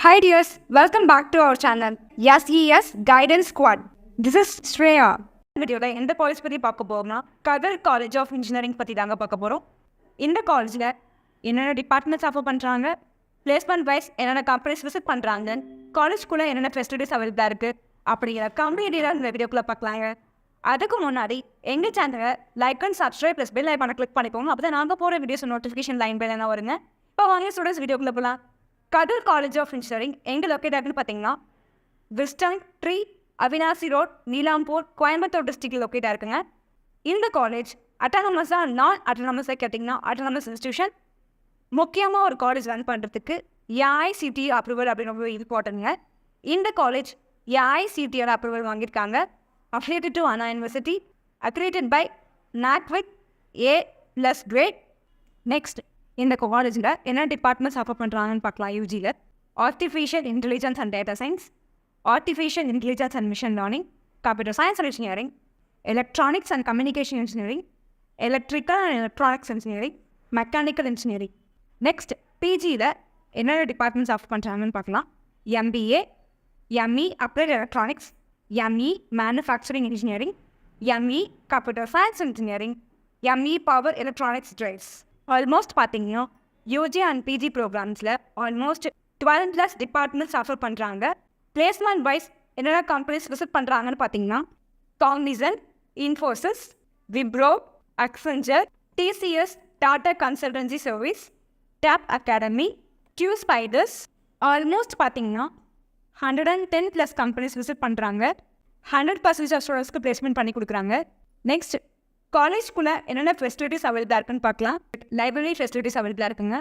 Hi dears, welcome back to our channel SES Guidance Squad. This is Shreya. வீடியோல எந்த college பற்றி பார்க்க போகிறோம்னா கதர் காலேஜ் ஆஃப் இன்ஜினியரிங் பற்றி தாங்க பார்க்க போகிறோம். இந்த காலேஜில் என்னென்ன டிபார்ட்மெண்ட்ஸ் ஆஃபர் பண்ணுறாங்க, பிளேஸ்மெண்ட் வைஸ் என்னென்ன கம்பெனிஸ் விசிட் பண்ணுறாங்க, காலேஜ்குள்ளே என்னென்ன ஃபெசிலிட்டிஸ் அவைலபிளாக இருக்குது அப்படிங்கிற கம்ப்ளீட்டாக இந்த வீடியோக்குள்ளே பார்க்கலாங்க. அதுக்கு முன்னாடி எங்கள் சேனலை like and subscribe plus bell ஐக்கானை கிளிக் பண்ணிக்கோங்க. அப்போ தான் நாங்கள் போகிற வீடியோஸ் நோட்டிஃபிகேஷன் லைன் பை என்ன வருங்க. இப்போ வாங்க ஸ்டூடெண்ட்ஸ் வீடியோக்குள்ளே போகலாம். கதர் காலேஜ் ஆஃப் இன்ஜினியரிங் எங்கே லொக்கேட் ஆகுதுன்னு பார்த்தீங்கன்னா Wisden tree, Avinashi road, Neelambur, Coimbatore டிஸ்ட்ரிக்டில் லொக்கேட் ஆயிருக்குங்க. இந்த காலேஜ் அட்டானமஸாக நான் அட்டானமஸாக கேட்டிங்கன்னா அட்டானமஸ் இன்ஸ்டியூஷன். முக்கியமாக ஒரு காலேஜ் ரன் பண்ணுறதுக்கு ஏஐசிடிஇ அப்ரூவல் அப்படின்னு ரொம்ப இம்பார்ட்டன்ங்க. இந்த காலேஜ் ஏஐசிடியோட அப்ரூவல் வாங்கியிருக்காங்க. Affiliated to Anna university, accredited by NACVIT A+ grade. Next, இந்த காலேஜில் என்ன டிபார்ட்மெண்ட்ஸ் ஆஃபர் பண்ணுறாங்கன்னு பார்க்கலாம். யூஜியில் artificial intelligence and data science, artificial intelligence and machine learning, computer science and engineering, electronics and communication engineering, electrical and electronics engineering, mechanical engineering. Next, பிஜியில் என்னென்ன departments offer பண்ணுறாங்கன்னு பார்க்கலாம். MBA, ME applied electronics, ME manufacturing engineering, ME computer science engineering, ME power electronics drives. Almost பார்த்தீங்கன்னா UG and PG ப்ரோக்ராம்ஸில் almost 12+ departments offer பண்ணுறாங்க. Placement wise என்னென்ன companies visit பண்ணுறாங்கன்னு பார்த்தீங்கன்னா Cognizant, Infosys, Wipro, Accenture, TCS, Tata consultancy service, Tap academy, Q Spiders. Almost பார்த்தீங்கன்னா 110+ companies visit பண்ணுறாங்க. 100% of ஸ்டூடெண்ட்ஸ்க்கு placement பண்ணி கொடுக்குறாங்க. நெக்ஸ்ட், காலேஜ்குள்ளே என்னென்ன ஃபெசிலிட்டிஸ் அவைலபிளாக இருக்குன்னு பார்க்கலாம். லைப்ரரி ஃபெசிலிட்டிஸ் அவைலபிளாக இருக்குங்க,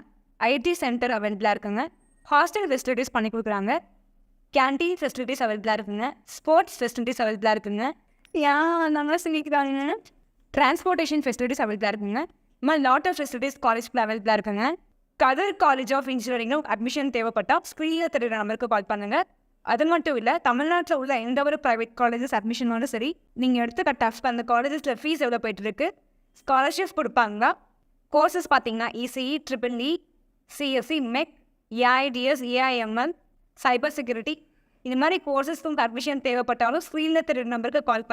IT சென்டர் அவைலபிளாக இருக்குங்க, ஹாஸ்டல் ஃபெசிலிட்டிஸ் பண்ணி கொடுக்குறாங்க, கேன்டீன் ஃபெசிலிட்டிஸ் அவைலபிளாக இருக்குங்க, ஸ்போர்ட்ஸ் ஃபெசிலிட்டிஸ் அவைலபிளாக இருக்குங்க, நல்லா சொல்லிக்கிறாங்க, டிரான்ஸ்போர்ட்டேஷன் ஃபெசிலிட்டிஸ் அவைலபிளாக இருக்குங்க. இந்த மாதிரி லாட் ஆஃப் ஃபெசிலிட்டிஸ் காலேஜ்குள்ளே அவைலபிளாக இருக்குங்க. கதர் காலேஜ் ஆஃப் இன்ஜினியரிங்கும் அட்மிஷன் தேவைப்பட்டால் ஸ்க்ரீனில் தெரியுற நம்பருக்கு கால் பண்ணுங்கள். அது மட்டும் இல்லை, தமிழ்நாட்டில் உள்ள எந்த ஒரு ப்ரைவேட் காலேஜஸ் அட்மிஷனோட சரி நீங்கள் எடுத்து டஃப் அந்த காலேஜஸில் ஃபீஸ் எவ்வளோ போய்ட்டுருக்கு, ஸ்காலர்ஷிப்ஸ் கொடுப்பாங்க. கோர்சஸ் பார்த்தீங்கன்னா ECE, EEE, CSE, MEC, AIDS, AIML, cyber security, இந்த மாதிரி கோர்சஸ்க்கு அட்மிஷன் தேவைப்பட்டாலும் ஸ்க்ரீனில் தெரியுற நம்பருக்கு கால் பண்ணி